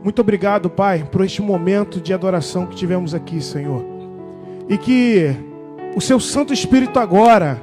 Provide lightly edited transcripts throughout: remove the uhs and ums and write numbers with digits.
Muito obrigado, Pai, por este momento de adoração que tivemos aqui, Senhor. E que o Seu Santo Espírito agora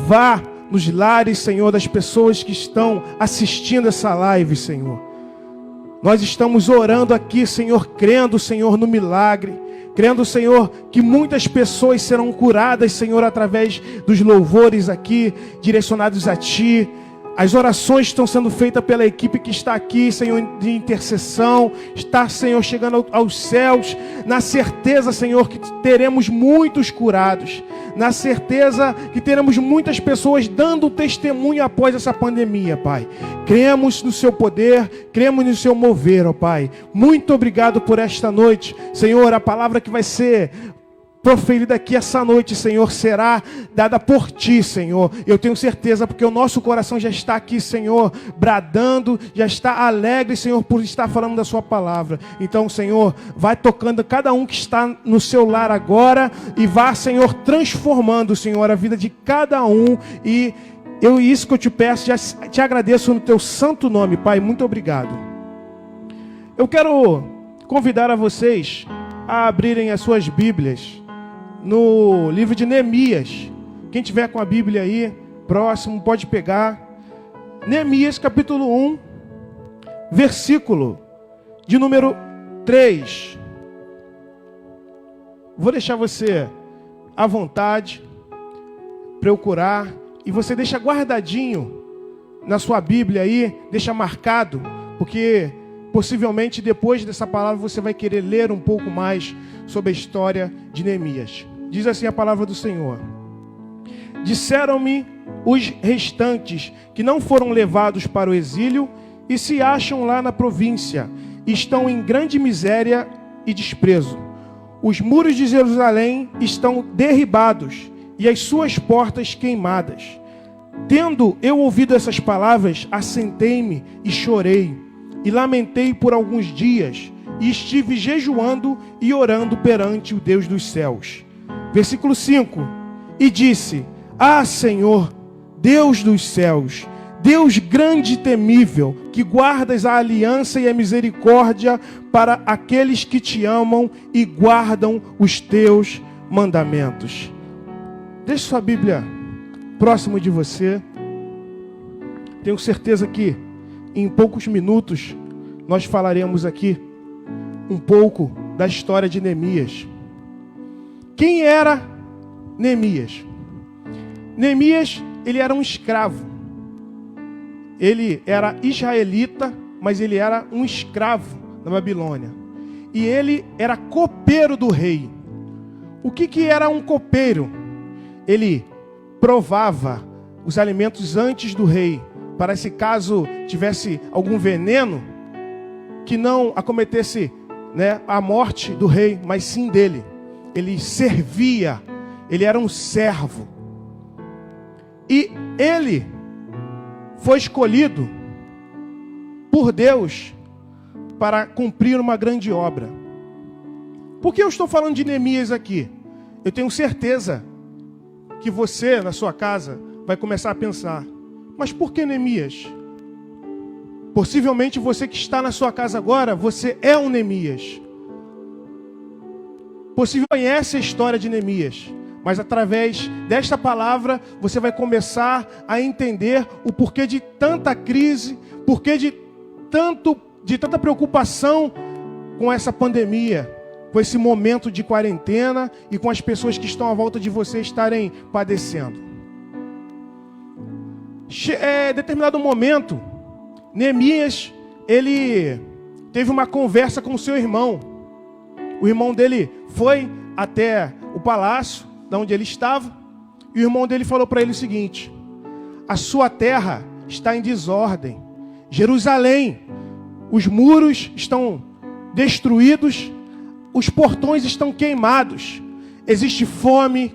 vá nos lares, Senhor, das pessoas que estão assistindo essa live, Senhor. Nós estamos orando aqui, Senhor, crendo, Senhor, no milagre. Crendo, Senhor, que muitas pessoas serão curadas, Senhor, através dos louvores aqui, direcionados a Ti. As orações estão sendo feitas pela equipe que está aqui, Senhor, de intercessão. Está, Senhor, chegando aos céus. Na certeza, Senhor, que teremos muitos curados. Na certeza que teremos muitas pessoas dando testemunho após essa pandemia, Pai. Cremos no Seu poder, cremos no Seu mover, ó Pai. Muito obrigado por esta noite. Senhor, a palavra que vai ser proferida aqui essa noite, Senhor, será dada por Ti, Senhor. Eu tenho certeza, porque o nosso coração já está aqui, Senhor, bradando, já está alegre, Senhor, por estar falando da Sua palavra. Então, Senhor, vai tocando cada um que está no seu lar agora e vá, Senhor, transformando, Senhor, a vida de cada um. E isso que eu te peço, já te agradeço no Teu santo nome, Pai. Muito obrigado. Eu quero convidar a vocês a abrirem as suas Bíblias no livro de Neemias. Quem tiver com a Bíblia aí, próximo, pode pegar. Neemias, capítulo 1, versículo de número 3. Vou deixar você à vontade, procurar, e você deixa guardadinho na sua Bíblia aí, deixa marcado, porque possivelmente depois dessa palavra você vai querer ler um pouco mais sobre a história de Neemias. Diz assim a palavra do Senhor: disseram-me os restantes que não foram levados para o exílio e se acham lá na província, e estão em grande miséria e desprezo. Os muros de Jerusalém estão derribados e as suas portas queimadas. Tendo eu ouvido essas palavras, assentei-me e chorei, e lamentei por alguns dias, e estive jejuando e orando perante o Deus dos céus. Versículo 5. E disse: ah, Senhor, Deus dos céus, Deus grande e temível, que guardas a aliança e a misericórdia para aqueles que te amam e guardam os teus mandamentos. Deixe sua Bíblia próximo de você. Tenho certeza que em poucos minutos nós falaremos aqui um pouco da história de Neemias. Quem era Neemias? Neemias, ele era um escravo. Ele era israelita, mas ele era um escravo na Babilônia. E ele era copeiro do rei. O que era um copeiro? Ele provava os alimentos antes do rei, para se caso tivesse algum veneno, que não acometesse, a morte do rei, mas sim dele. Ele servia, ele era um servo. E ele foi escolhido por Deus para cumprir uma grande obra. Por que eu estou falando de Neemias aqui? Eu tenho certeza que você, na sua casa, vai começar a pensar: mas por que Neemias? Possivelmente você que está na sua casa agora, você é um Neemias. Possivelmente conhece a história de Neemias, mas através desta palavra você vai começar a entender o porquê de tanta crise, porquê de tanta preocupação com essa pandemia, com esse momento de quarentena e com as pessoas que estão à volta de você estarem padecendo. Em determinado momento, Neemias, ele teve uma conversa com o seu irmão. O irmão dele foi até o palácio, de onde ele estava, e o irmão dele falou para ele o seguinte: a sua terra está em desordem. Jerusalém, os muros estão destruídos, os portões estão queimados. Existe fome,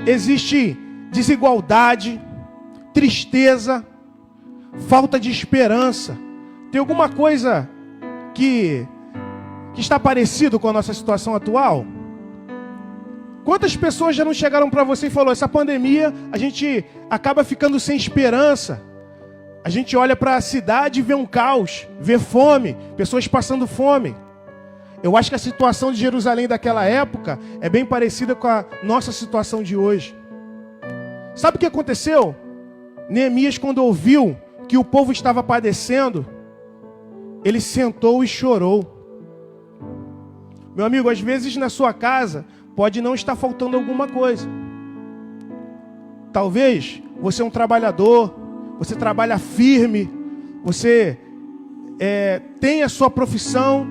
existe desigualdade, tristeza, falta de esperança. Tem alguma coisa que está parecido com a nossa situação atual? Quantas pessoas já não chegaram para você e falaram: essa pandemia, a gente acaba ficando sem esperança, A gente olha para a cidade e vê um caos, vê fome, pessoas passando fome. Eu acho que a situação de Jerusalém daquela época é bem parecida com a nossa situação de hoje. Sabe o que aconteceu? Neemias, quando ouviu que o povo estava padecendo, ele sentou e chorou. Meu amigo, às vezes na sua casa pode não estar faltando alguma coisa. Talvez você é um trabalhador, você trabalha firme, você tem a sua profissão,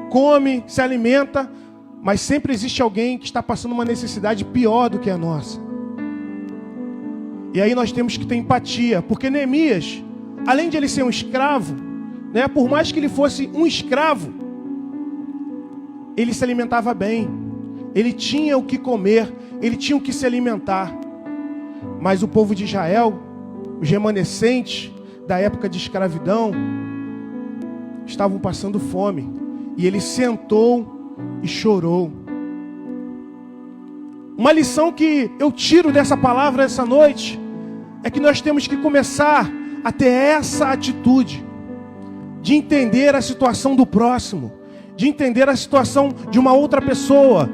come, se alimenta, mas sempre existe alguém que está passando uma necessidade pior do que a nossa. E aí nós temos que ter empatia, porque Neemias, além de ele ser um escravo, né, por mais que ele fosse um escravo, ele se alimentava bem, ele tinha o que comer, ele tinha o que se alimentar. Mas o povo de Israel, os remanescentes da época de escravidão, estavam passando fome. E ele sentou e chorou. Uma lição que eu tiro dessa palavra essa noite é que nós temos que começar a ter essa atitude de entender a situação do próximo, de entender a situação de uma outra pessoa,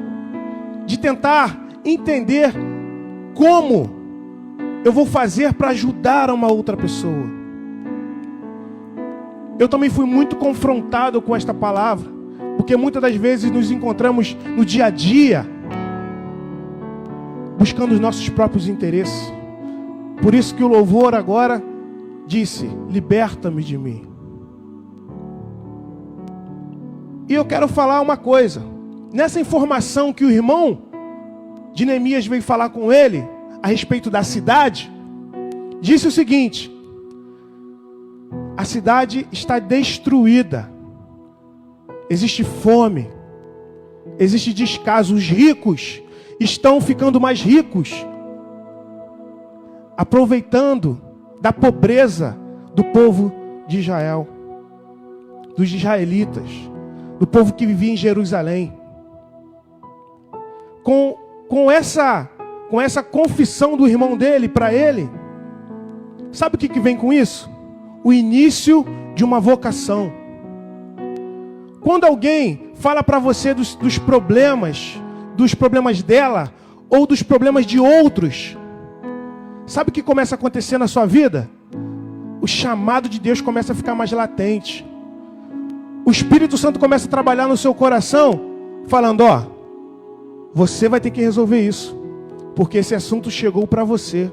de tentar entender como eu vou fazer para ajudar uma outra pessoa. Eu também fui muito confrontado com esta palavra, porque muitas das vezes nos encontramos no dia a dia buscando os nossos próprios interesses. Por isso que o louvor agora disse: liberta-me de mim. E eu quero falar uma coisa. Nessa informação que o irmão de Neemias veio falar com ele a respeito da cidade, disse o seguinte: a cidade está destruída, existe fome, existe descaso, os ricos estão ficando mais ricos, aproveitando da pobreza do povo de Israel, dos israelitas, do povo que vivia em Jerusalém. Com essa confissão do irmão dele para ele, sabe o que vem com isso? O início de uma vocação. Quando alguém fala para você dos problemas dela ou dos problemas de outros, sabe o que começa a acontecer na sua vida? O chamado de Deus começa a ficar mais latente. O Espírito Santo começa a trabalhar no seu coração, falando: ó, você vai ter que resolver isso, porque esse assunto chegou para você.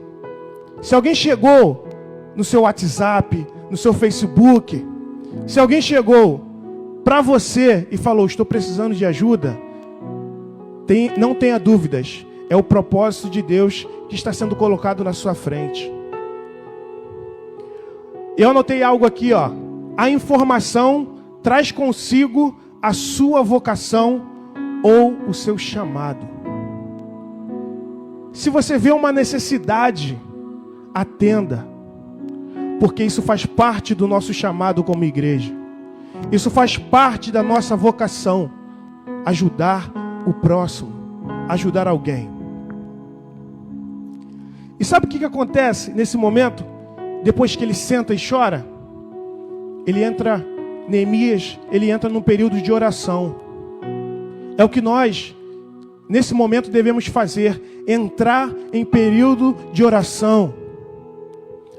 Se alguém chegou no seu WhatsApp, no seu Facebook, se alguém chegou para você e falou: estou precisando de ajuda, não tenha dúvidas, é o propósito de Deus que está sendo colocado na sua frente. Eu anotei algo aqui, ó. A informação traz consigo a sua vocação ou o seu chamado. Se você vê uma necessidade, atenda, porque isso faz parte do nosso chamado como igreja. Isso faz parte da nossa vocação, ajudar o próximo, ajudar alguém. E sabe o que acontece nesse momento? Depois que ele senta e chora, Neemias, ele entra num período de oração. É o que nós, nesse momento, devemos fazer, entrar em período de oração.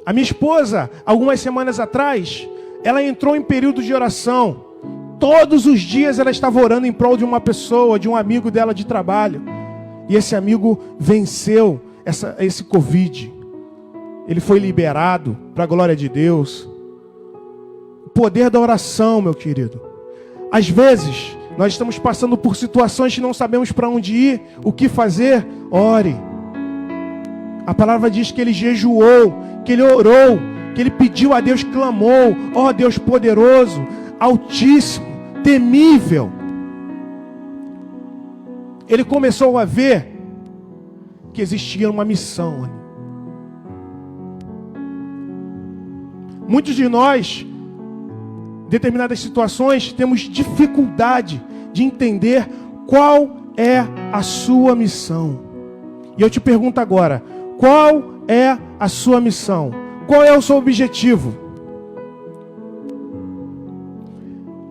A minha esposa, algumas semanas atrás, ela entrou em período de oração. Todos os dias ela estava orando em prol de uma pessoa, de um amigo dela de trabalho. E esse amigo venceu esse Covid. Ele foi liberado, para a glória de Deus. O poder da oração, meu querido. Às vezes, nós estamos passando por situações que não sabemos para onde ir, o que fazer. Ore. A palavra diz que ele jejuou, que ele orou, que ele pediu a Deus, clamou: ó Deus poderoso, altíssimo, temível. Ele começou a ver que existia uma missão ali. Muitos de nós, em determinadas situações, temos dificuldade de entender qual é a sua missão. E eu te pergunto agora: qual é a sua missão? Qual é o seu objetivo?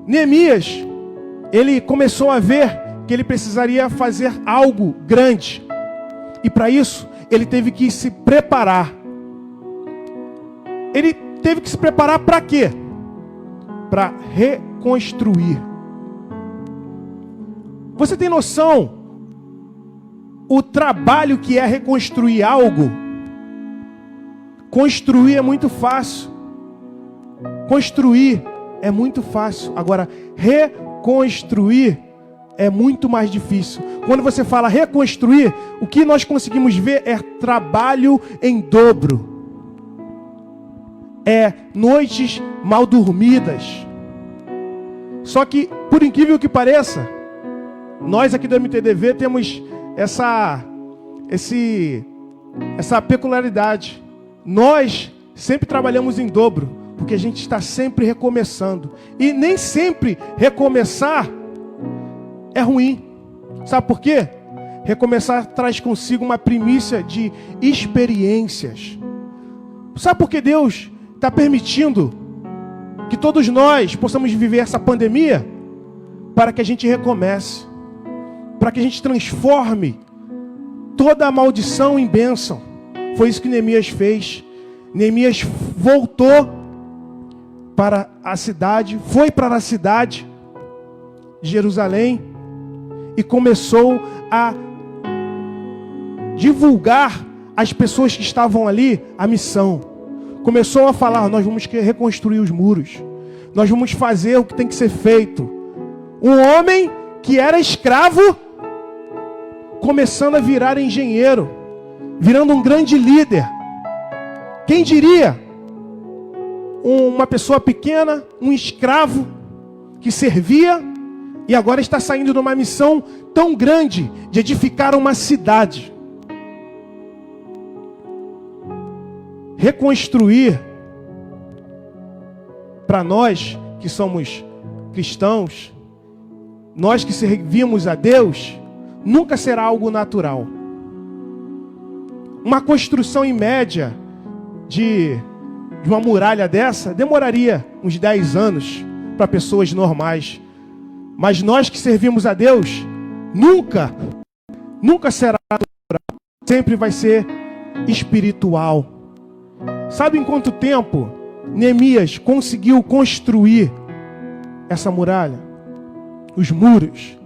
Neemias, ele começou a ver que ele precisaria fazer algo grande. E para isso, ele teve que se preparar. Ele teve que se preparar para quê? Para reconstruir. Você tem noção o trabalho que é reconstruir algo? Construir é muito fácil. Construir é muito fácil. Agora, reconstruir é muito mais difícil. Quando você fala reconstruir, o que nós conseguimos ver é trabalho em dobro. É noites mal dormidas. Só que, por incrível que pareça, nós aqui do MTDV temos essa peculiaridade. Nós sempre trabalhamos em dobro, porque a gente está sempre recomeçando. E nem sempre recomeçar é ruim. Sabe por quê? Recomeçar traz consigo uma primícia de experiências. Sabe por que Deus está permitindo que todos nós possamos viver essa pandemia? Para que a gente recomece. Para que a gente transforme toda a maldição em bênção. Foi isso que Neemias fez. Neemias voltou para a cidade, foi para a cidade de Jerusalém e começou a divulgar às pessoas que estavam ali a missão. Começou a falar: nós vamos reconstruir os muros, nós vamos fazer o que tem que ser feito. Um homem que era escravo, começando a virar engenheiro, virando um grande líder. Quem diria? Uma pessoa pequena, um escravo que servia e agora está saindo de uma missão tão grande de edificar uma cidade. Reconstruir, para nós que somos cristãos, nós que servimos a Deus, nunca será algo natural. Uma construção em média de uma muralha dessa demoraria uns 10 anos para pessoas normais. Mas nós que servimos a Deus, nunca será natural. Sempre vai ser espiritual. Sabe em quanto tempo Neemias conseguiu construir essa muralha? Os muros.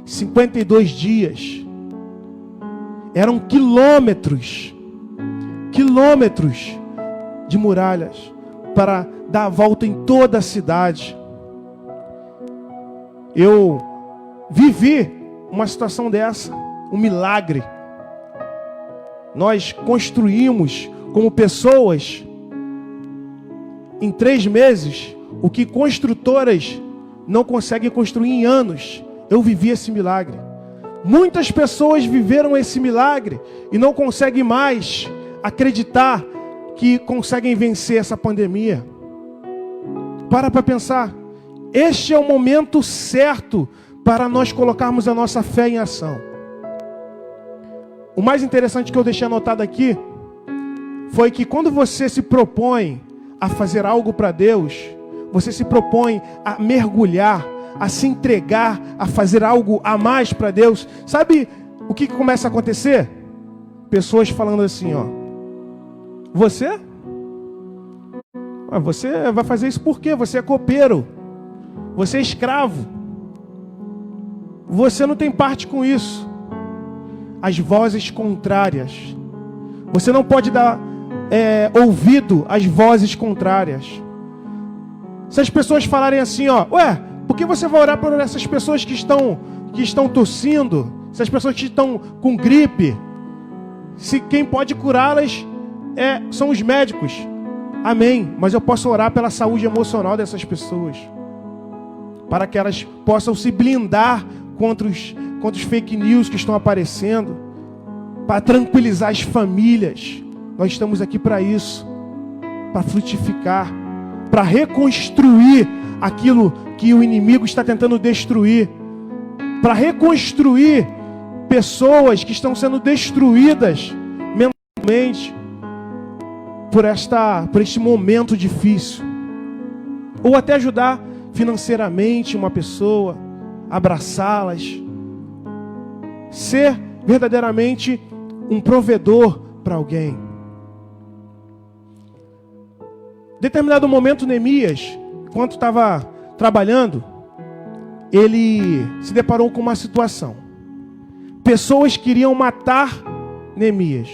52 dias. Eram quilômetros de muralhas para dar a volta em toda a cidade. Eu vivi uma situação dessa, um milagre. Nós construímos como pessoas em 3 meses o que construtoras não conseguem construir em anos. Eu vivi esse milagre. Muitas pessoas viveram esse milagre e não conseguem mais acreditar que conseguem vencer essa pandemia. Para pensar. Este é o momento certo para nós colocarmos a nossa fé em ação. O mais interessante que eu deixei anotado aqui foi que quando você se propõe a fazer algo para Deus, você se propõe a mergulhar, a se entregar, a fazer algo a mais para Deus. Sabe o que começa a acontecer? Pessoas falando assim, ó: você vai fazer isso por quê? Você é copeiro, você é escravo, você não tem parte com isso. As vozes contrárias. Você não pode dar ouvido às vozes contrárias. Se as pessoas falarem assim, ó: ué, por que você vai orar por essas pessoas que estão tossindo? Se as pessoas que estão com gripe, se quem pode curá-las são os médicos. Amém. Mas eu posso orar pela saúde emocional dessas pessoas, para que elas possam se blindar contra os fake news que estão aparecendo, para tranquilizar as famílias. Nós estamos aqui para isso, para frutificar, para reconstruir aquilo que o inimigo está tentando destruir, para reconstruir pessoas que estão sendo destruídas mentalmente, por este momento difícil. Ou até ajudar financeiramente uma pessoa, abraçá-las. Ser verdadeiramente um provedor para alguém. Determinado momento, Neemias, enquanto estava trabalhando, ele se deparou com uma situação. Pessoas queriam matar Neemias.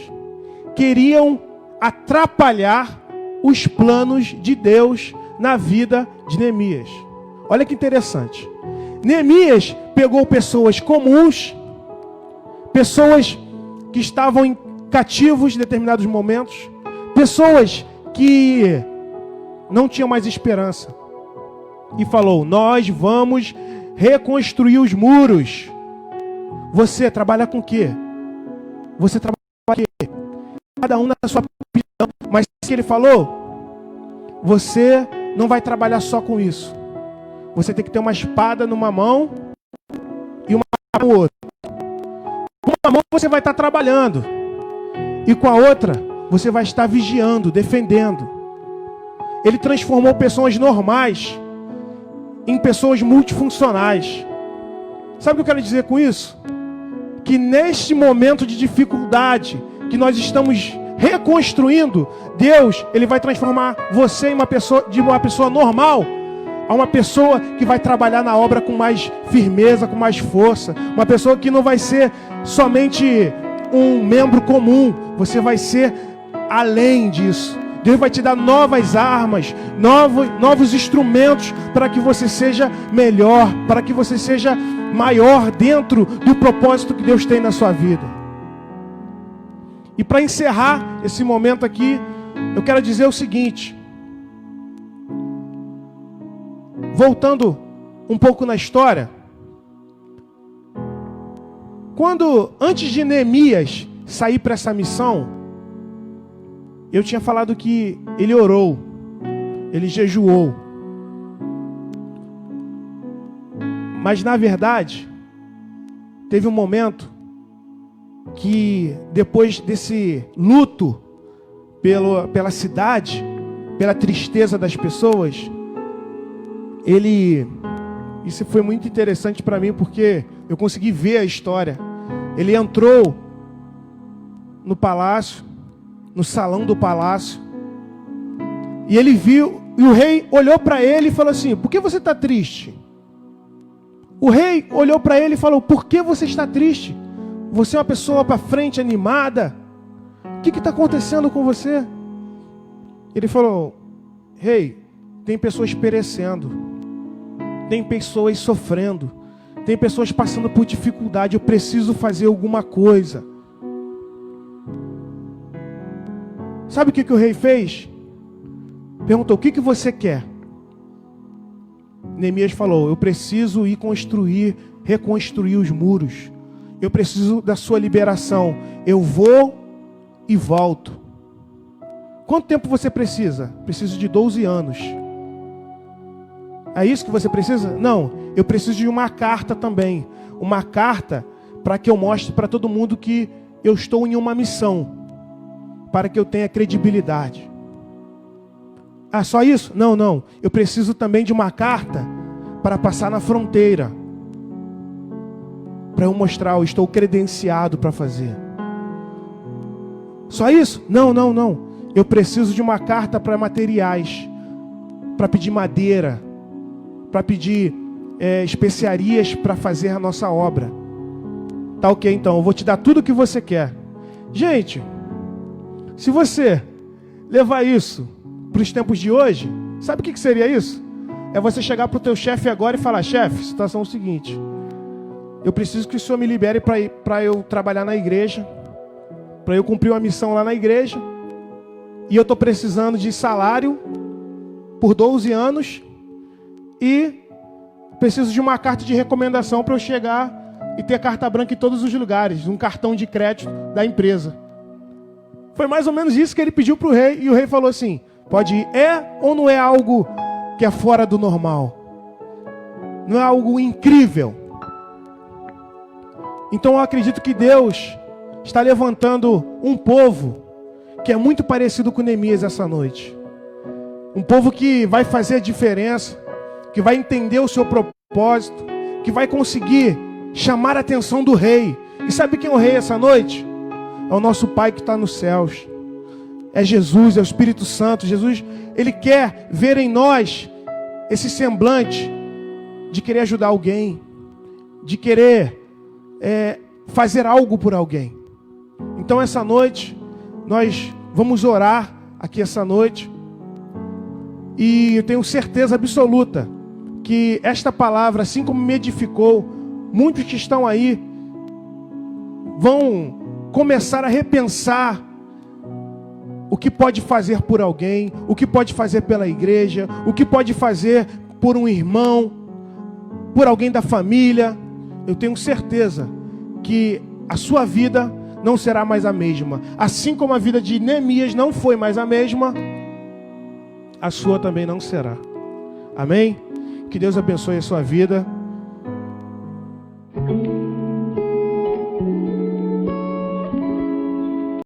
Queriam atrapalhar os planos de Deus na vida de Neemias. Olha que interessante. Neemias pegou pessoas comuns, pessoas que estavam em cativos em determinados momentos, pessoas que não tinham mais esperança, e falou: nós vamos reconstruir os muros. Você trabalha com o quê? Você trabalha com o quê? Cada um na sua opinião. Mas o que ele falou? Você não vai trabalhar só com isso. Você tem que ter uma espada numa mão e uma no outra. Com uma mão você vai estar trabalhando, e com a outra você vai estar vigiando, defendendo. Ele transformou pessoas normais em pessoas multifuncionais. Sabe o que eu quero dizer com isso? Que neste momento de dificuldade que nós estamos reconstruindo, Deus, Ele vai transformar você em uma pessoa, de uma pessoa normal a uma pessoa que vai trabalhar na obra com mais firmeza, com mais força. Uma pessoa que não vai ser somente um membro comum. Você vai ser além disso. Deus vai te dar novas armas, novos instrumentos para que você seja melhor, para que você seja maior dentro do propósito que Deus tem na sua vida. E para encerrar esse momento aqui, eu quero dizer o seguinte. Voltando um pouco na história, antes de Neemias sair para essa missão, eu tinha falado que ele orou, ele jejuou. Mas na verdade, teve um momento que depois desse luto pela cidade, pela tristeza das pessoas, isso foi muito interessante para mim, porque eu consegui ver a história. Ele entrou no palácio, no salão do palácio, e ele viu, e o rei olhou para ele e falou assim: por que você está triste? O rei olhou para ele e falou: por que você está triste? Você é uma pessoa para frente, animada. O que está acontecendo com você? Ele falou: rei, tem pessoas perecendo, tem pessoas sofrendo, tem pessoas passando por dificuldade, eu preciso fazer alguma coisa. Sabe o que o rei fez? Perguntou: o que você quer? Neemias falou: eu preciso ir reconstruir os muros. Eu preciso da sua liberação. Eu vou e volto. Quanto tempo você precisa? Preciso de 12 anos. É isso que você precisa? Não, eu preciso de uma carta também. Uma carta para que eu mostre para todo mundo que eu estou em uma missão, para que eu tenha credibilidade. Ah, só isso? Não. Eu preciso também de uma carta para passar na fronteira, para eu mostrar, eu estou credenciado para fazer. Só isso? Não. Eu preciso de uma carta para materiais, para pedir madeira, para pedir especiarias para fazer a nossa obra. Tá ok, então, eu vou te dar tudo o que você quer. Gente, se você levar isso para os tempos de hoje, sabe o que seria isso? É você chegar para o teu chefe agora e falar: chefe, situação é o seguinte, eu preciso que o senhor me libere para eu trabalhar na igreja, para eu cumprir uma missão lá na igreja, e eu estou precisando de salário por 12 anos, e preciso de uma carta de recomendação para eu chegar e ter carta branca em todos os lugares, um cartão de crédito da empresa. Foi mais ou menos isso que ele pediu para o rei, e o rei falou assim: pode ir. É ou não é algo que é fora do normal? Não é algo incrível? Então eu acredito que Deus está levantando um povo que é muito parecido com Neemias essa noite. Um povo que vai fazer a diferença, que vai entender o seu propósito, que vai conseguir chamar a atenção do rei. E sabe quem é o rei essa noite? É o nosso Pai que está nos céus. É Jesus, é o Espírito Santo. Jesus, Ele quer ver em nós esse semblante de querer ajudar alguém, de querer fazer algo por alguém. Então essa noite, nós vamos orar aqui essa noite. E eu tenho certeza absoluta que esta palavra, assim como me edificou, muitos que estão aí vão começar a repensar o que pode fazer por alguém, o que pode fazer pela igreja, o que pode fazer por um irmão, por alguém da família. Eu tenho certeza que a sua vida não será mais a mesma. Assim como a vida de Neemias não foi mais a mesma, a sua também não será. Amém? Que Deus abençoe a sua vida.